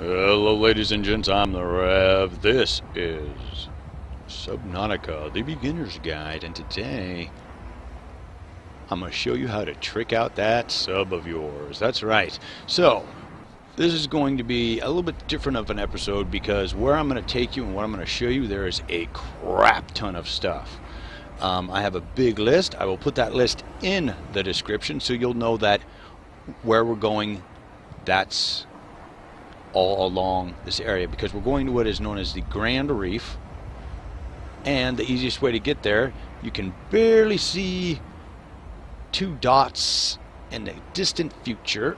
Hello ladies and gents, I'm the Rev. This is Subnautica, the beginner's guide, and today I'm going to show you how to trick out that sub of yours. That's right. So, this is going to be a little bit different of an episode because where I'm going to take you and what I'm going to show you, there is a crap ton of stuff. I have a big list. I will put that list in the description so you'll know that where we're going, that's all along this area, because we're going to what is known as the Grand Reef, and the easiest way to get there, you can barely see two dots in the distant future,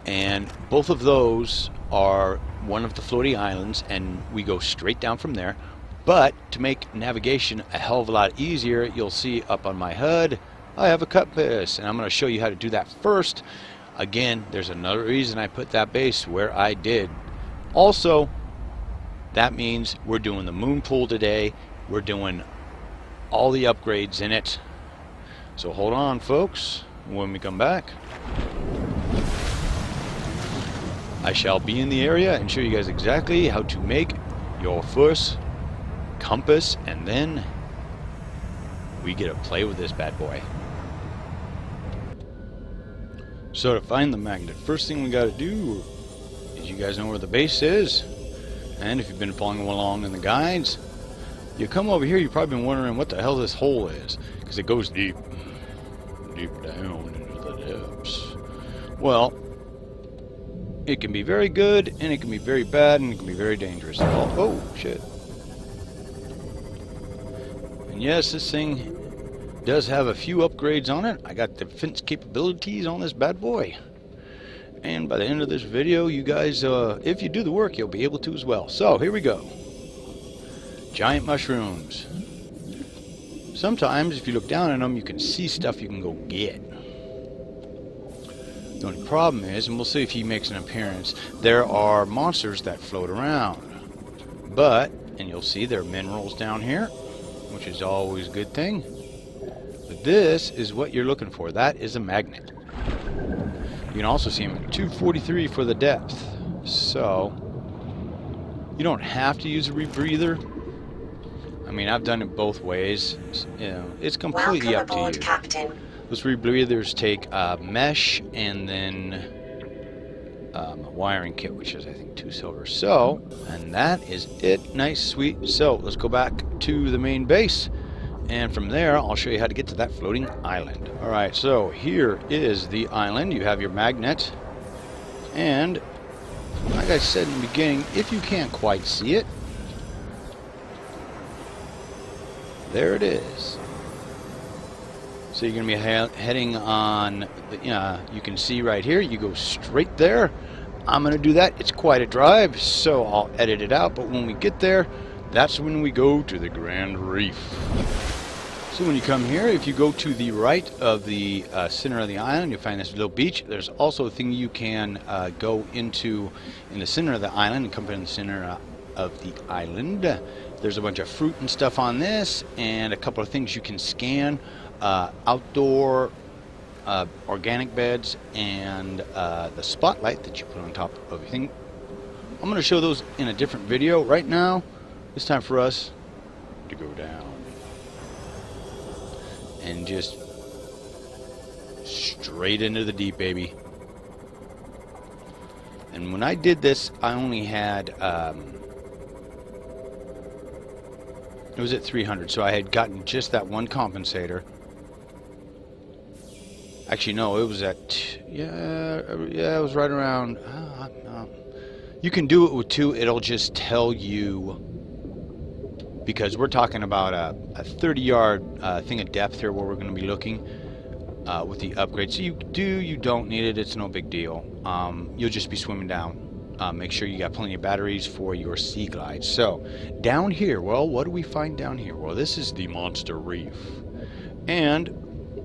and both of those are one of the floating islands, and we go straight down from there. But to make navigation a hell of a lot easier, you'll see up on my HUD I have a compass, and I'm going to show you how to do that first. Again, there's another reason I put that base where I did. Also, that means we're doing the Moonpool today. We're doing all the upgrades in it. So hold on, folks. When we come back, I shall be in the area and show you guys exactly how to make your first compass, and then we get to play with this bad boy. So to find the magnet, first thing we got to do is, you guys know where the base is, and if you've been following along in the guides, you come over here. You've probably been wondering what the hell this hole is, because it goes deep down into the depths. Well, it can be very good, and it can be very bad, and it can be very dangerous. Oh shit. And yes, this thing does have a few upgrades on it. I got defense capabilities on this bad boy, and by the end of this video, you guys, if you do the work, you'll be able to as well. So here we go. Giant mushrooms. Sometimes if you look down at them, you can see stuff you can go get. The only problem is, and we'll see if he makes an appearance, there are monsters that float around, and you'll see there are minerals down here, which is always a good thing. This is what you're looking for. That is a magnet. You can also see them at 243 for the depth. So you don't have to use a rebreather. I mean, I've done it both ways. You know, it's completely up to you. Captain. Those rebreathers take mesh and then a wiring kit, which is I think 2 silver. So, and that is it. Nice, sweet. So let's go back to the main base. And from there, I'll show you how to get to that floating island. Alright, so here is the island. You have your magnet. And, like I said in the beginning, if you can't quite see it, there it is. So you're going to be heading on, you can see right here, you go straight there. I'm going to do that. It's quite a drive, so I'll edit it out. But when we get there, that's when we go to the Grand Reef. So when you come here, if you go to the right of the center of the island, you'll find this little beach. There's also a thing you can go into in the center of the island and come in the center of the island. There's a bunch of fruit and stuff on this, and a couple of things you can scan. Outdoor organic beds, and the spotlight that you put on top of everything. I'm going to show those in a different video. Right now, it's time for us to go down and just straight into the deep, baby. And when I did this, I only had it was at 300, so I had gotten just that one compensator. Actually, no, it was at it was right around. You can do it with 2. It'll just tell you, because we're talking about a 30-yard thing of depth here where we're going to be looking with the upgrade. So you don't need it. It's no big deal. You'll just be swimming down. Make sure you got plenty of batteries for your sea glide. So down here, well, what do we find down here? Well, this is the Monster Reef, and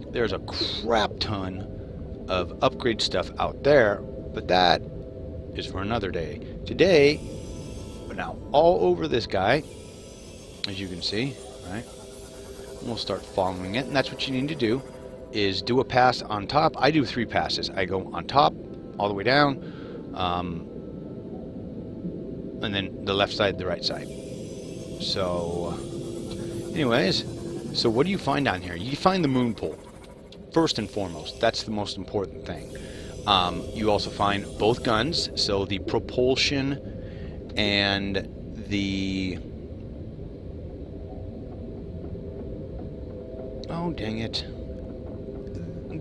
there's a crap ton of upgrade stuff out there, but that is for another day. Today, we're now all over this guy, as you can see, right? And we'll start following it, and that's what you need to do, is do a pass on top. I do 3 passes. I go on top, all the way down, And then the left side, the right side. So, anyways, so what do you find down here? You find the Moonpool, first and foremost. That's the most important thing. You also find both guns, so the propulsion and the... oh, dang it.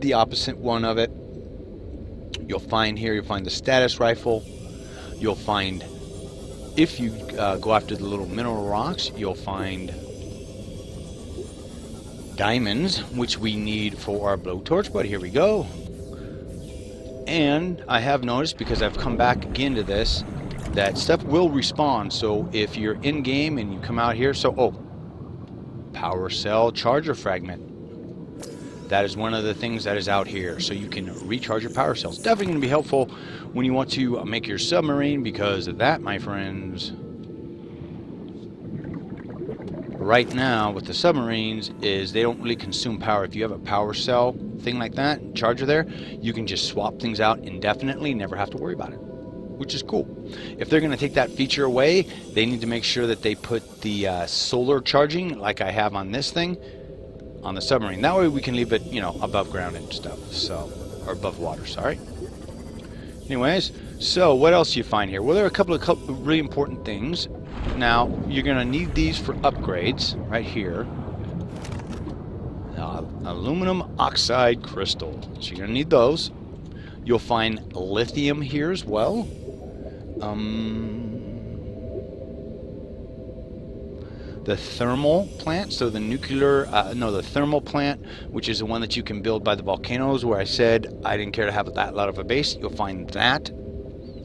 The opposite one of it. You'll find here, you'll find the status rifle. You'll find, if you go after the little mineral rocks, you'll find diamonds, which we need for our blowtorch, but here we go. And I have noticed, because I've come back again to this, that stuff will respawn. So if you're in game and you come out here, so, oh, power cell charger fragment. That is one of the things that is out here, so you can recharge your power cells. Definitely going to be helpful when you want to make your submarine, because that, my friends, right now with the submarines is they don't really consume power. If you have a power cell thing like that, charger there, you can just swap things out indefinitely, never have to worry about it, which is cool. If they're going to take that feature away, they need to make sure that they put the solar charging, like I have on this thing, on the submarine. That way we can leave it, you know, above ground and stuff, so, or above water, sorry. Anyways, so what else do you find here? Well, there are a couple of really important things. Now, you're going to need these for upgrades, right here. Aluminum oxide crystal. So you're going to need those. You'll find lithium here as well. The thermal plant, so the nuclear, the thermal plant, which is the one that you can build by the volcanoes, where I said I didn't care to have that lot of a base. You'll find that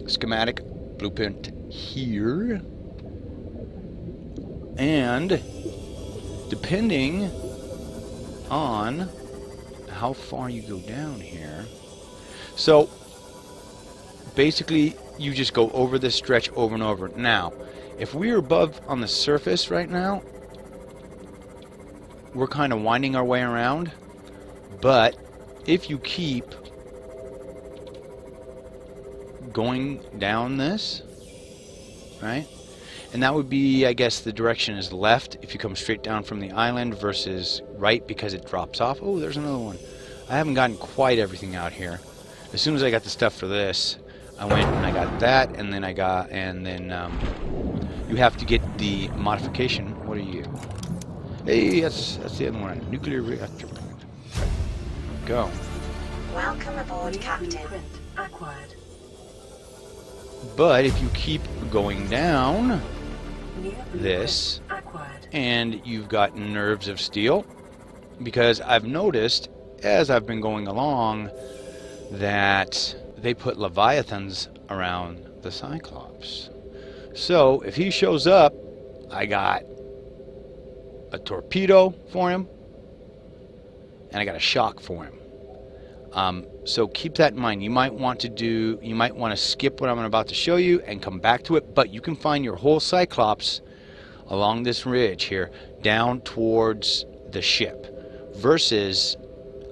schematic blueprint here. And depending on how far you go down here, so basically you just go over this stretch over and over. Now, if we're above on the surface right now, we're kind of winding our way around. But if you keep going down this, right? And that would be, I guess, the direction is left if you come straight down from the island versus right, because it drops off. Oh, there's another one. I haven't gotten quite everything out here. As soon as I got the stuff for this, I went and I got that, and then you have to get the modification. What are you? Hey, that's the other one. Nuclear reactor. Go. Welcome aboard, Captain. Acquired. But if you keep going down this, and you've got nerves of steel, because I've noticed as I've been going along that they put leviathans around the Cyclops. So if he shows up, I got a torpedo for him, and I got a shock for him. So keep that in mind. You might want to skip what I'm about to show you and come back to it, but you can find your whole Cyclops along this ridge here, down towards the ship, versus,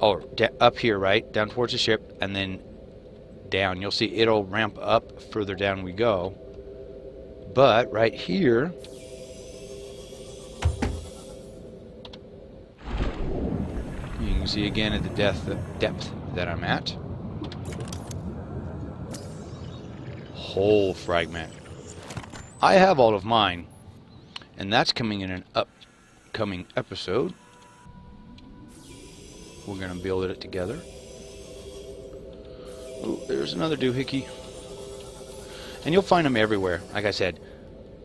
up here, right, down towards the ship, and then down. You'll see it'll ramp up further down we go. But right here, you can see again at the depth that I'm at. Whole fragment. I have all of mine, and that's coming in an upcoming episode. We're going to build it together. Oh, there's another doohickey. And you'll find them everywhere. Like I said,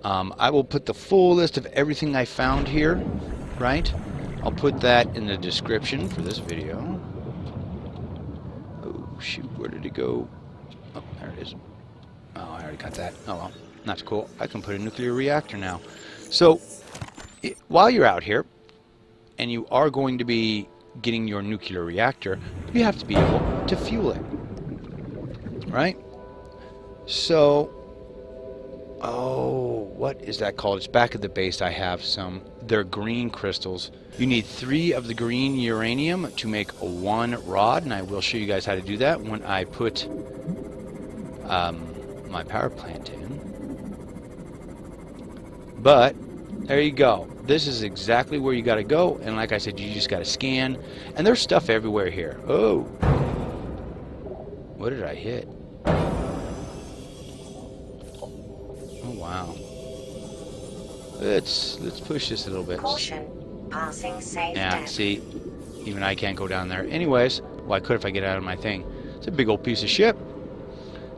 I will put the full list of everything I found here, right? I'll put that in the description for this video. Oh, shoot, where did it go? Oh, there it is. Oh, I already got that. Oh, well, that's cool. I can put a nuclear reactor now. So, while you're out here, and you are going to be getting your nuclear reactor, you have to be able to fuel it, right? So, what is that called? It's back at the base. I have some. They're green crystals. You need 3 of the green uranium to make 1 rod, and I will show you guys how to do that when I put my power plant in. But there you go. This is exactly where you got to go. And like I said, you just got to scan. And there's stuff everywhere here. Oh. What did I hit? Oh, wow. Let's push this a little bit. Caution. Passing safe Yeah, depth. see? Even I can't go down there. Anyways, well, I could if I get out of my thing. It's a big old piece of ship.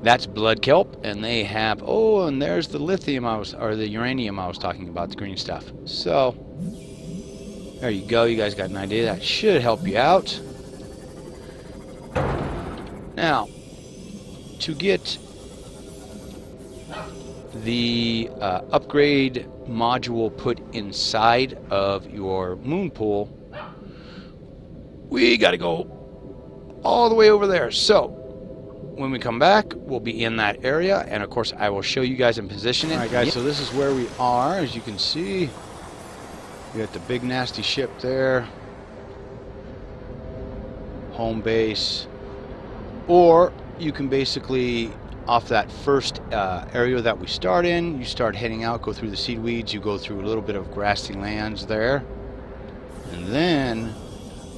That's blood kelp, and they have, oh, and there's the lithium or the uranium I was talking about, the green stuff. So, there you go. You guys got an idea. That should help you out. Now, to get the upgrade module put inside of your Moonpool, we got to go all the way over there. So, when we come back, we'll be in that area, and of course I will show you guys and position it. Alright guys, so this is where we are. As you can see, we got the big nasty ship there, home base, or you can basically, off that first area that we start in, you start heading out, go through the seed weeds, you go through a little bit of grassy lands there, and then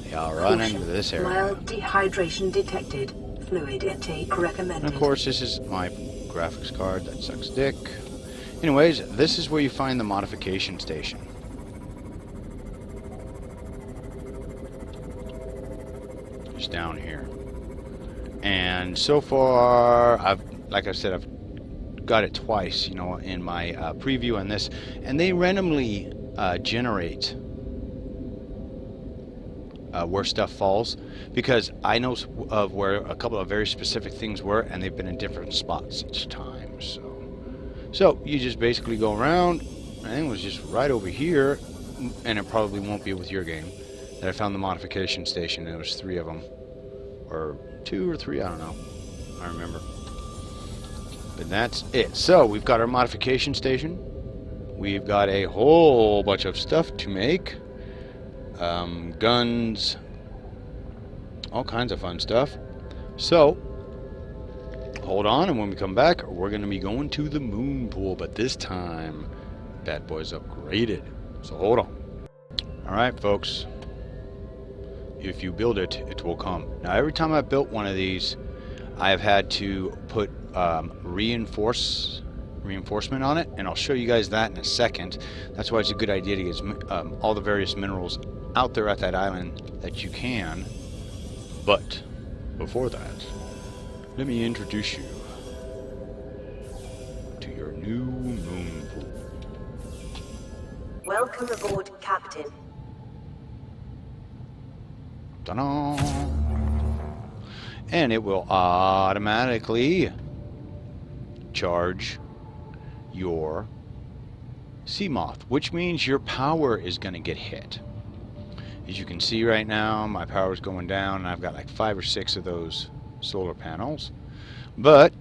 y'all run into this area. Mild dehydration detected. Fluid intake recommended. And of course, this is my graphics card that sucks dick. Anyways, this is where you find the modification station. Just down here. And so far, like I said, I've got it twice, you know, in my preview on this, and they randomly generate where stuff falls, because I know of where a couple of very specific things were, and they've been in different spots each time. So you just basically go around. I think it was just right over here, and it probably won't be with your game, that I found the modification station. There was 3 of them, or 2 or 3, I don't know, I remember. But that's it. So we've got our modification station. We've got a whole bunch of stuff to make. Guns, all kinds of fun stuff. So hold on, and when we come back, we're going to be going to the Moonpool, but this time bad boy's upgraded. So hold on. Alright folks, if you build it, it will come. Now every time I've built one of these, I've had to put reinforcement on it, and I'll show you guys that in a second. That's why it's a good idea to get all the various minerals out there at that island that you can. But before that, let me introduce you to your new Moonpool. Welcome aboard, Captain. Ta-da! And it will automatically charge your Seamoth, which means your power is going to get hit. As you can see right now, my power is going down, and I've got like 5 or 6 of those solar panels. But,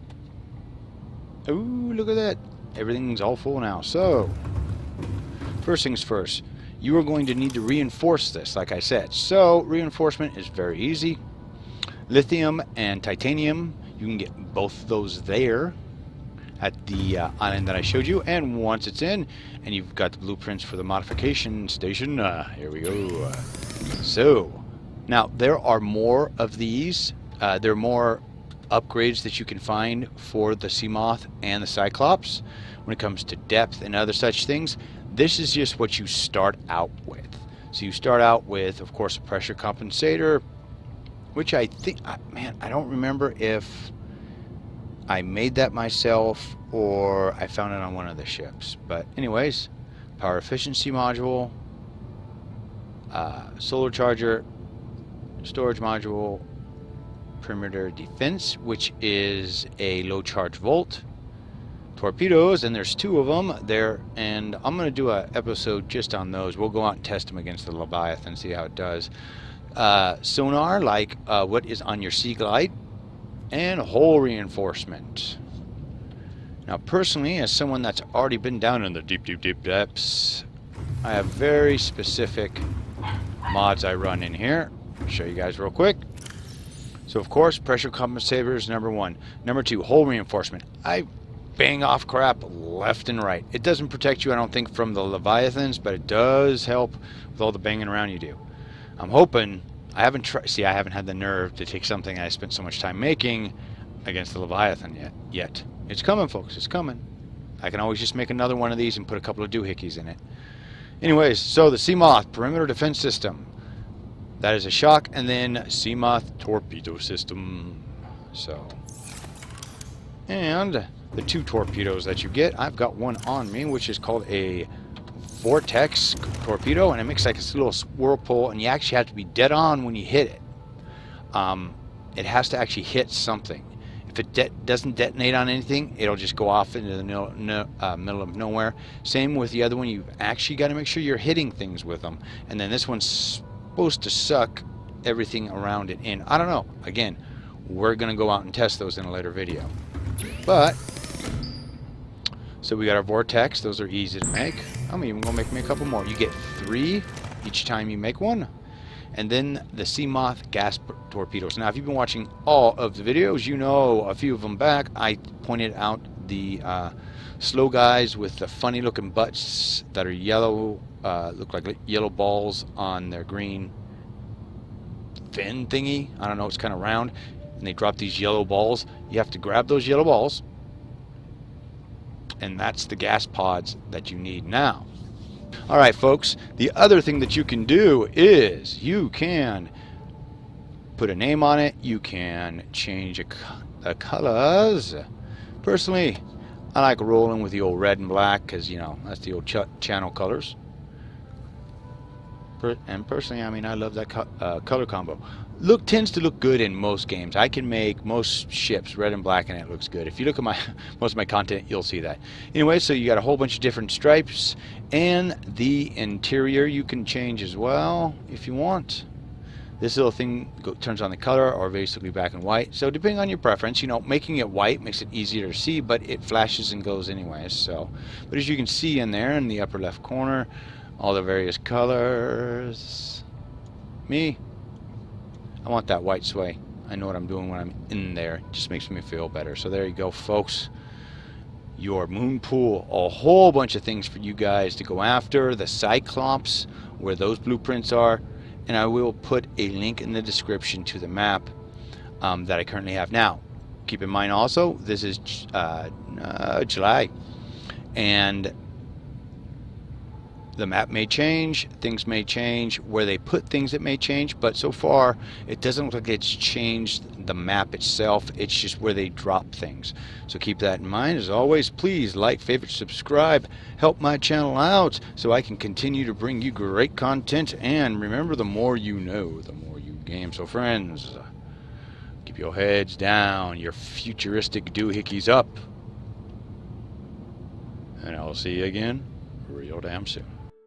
ooh, look at that. Everything's all full now. So, first things first, you are going to need to reinforce this, like I said. So, reinforcement is very easy. Lithium and titanium, you can get both of those there at the island that I showed you, and once it's in and you've got the blueprints for the modification station, here we go. So now there are more of these. There are more upgrades that you can find for the Seamoth and the Cyclops when it comes to depth and other such things. This is just what you start out with. So you start out with, of course, a pressure compensator, which I think, man, I don't remember if I made that myself or I found it on one of the ships. But anyways, power efficiency module, solar charger, storage module, perimeter defense, which is a low charge volt, torpedoes, and there's 2 of them there, and I'm going to do an episode just on those. We'll go out and test them against the Leviathan, see how it does. Sonar, like what is on your Sea Glide, and hull reinforcement. Now personally, as someone that's already been down in the deep depths, I have very specific mods I run in here. I'll show you guys real quick. So of course, pressure compensator is number 1. Number 2, hull reinforcement. I bang off crap left and right. It doesn't protect you, I don't think, from the Leviathans, but it does help with all the banging around you do. I'm hoping, I haven't had the nerve to take something I spent so much time making against the Leviathan yet. It's coming, folks, it's coming. I can always just make another one of these and put a couple of doohickeys in it. Anyways, so the Seamoth perimeter defense system. That is a shock, and then Seamoth torpedo system. So, and the 2 torpedoes that you get, I've got one on me, which is called a vortex torpedo, and it makes like a little whirlpool, and you actually have to be dead on when you hit it. It has to actually hit something. If it doesn't detonate on anything, it'll just go off into the middle of nowhere. Same with the other one. You've actually got to make sure you're hitting things with them. And then this one's supposed to suck everything around it in. I don't know. Again, we're going to go out and test those in a later video. But, so we got our vortex. Those are easy to make. I'm even going to make me a couple more. You get 3 each time you make one. And then the Seamoth gas torpedoes. Now, if you've been watching all of the videos, you know a few of them back, I pointed out the slow guys with the funny looking butts that are yellow, look like yellow balls on their green fin thingy. I don't know, it's kind of round. And they drop these yellow balls. You have to grab those yellow balls. And that's the gas pods that you need now. Alright folks, the other thing that you can do is you can put a name on it, you can change the colors. Personally, I like rolling with the old red and black because, you know, that's the old channel colors. And personally, I mean, I love that color combo. Tends to look good in most games. I can make most ships red and black and it looks good. If you look at most of my content, you'll see that. Anyway, so you got a whole bunch of different stripes, and the interior you can change as well if you want. This little thing turns on the color, or basically black and white. So depending on your preference, you know, making it white makes it easier to see, but it flashes and goes anyways. So, but as you can see in there in the upper left corner, all the various colors. I want that white sway. I know what I'm doing when I'm in there. It just makes me feel better. So there you go, folks. Your Moonpool. A whole bunch of things for you guys to go after. The Cyclops, where those blueprints are. And I will put a link in the description to the map that I currently have now. Keep in mind also, this is July. And the map may change, things may change, where they put things it may change, but so far it doesn't look like it's changed the map itself, it's just where they drop things. So keep that in mind. As always, please like, favorite, subscribe, help my channel out so I can continue to bring you great content, and remember, the more you know, the more you game. So friends, keep your heads down, your futuristic doohickeys up, and I'll see you again real damn soon.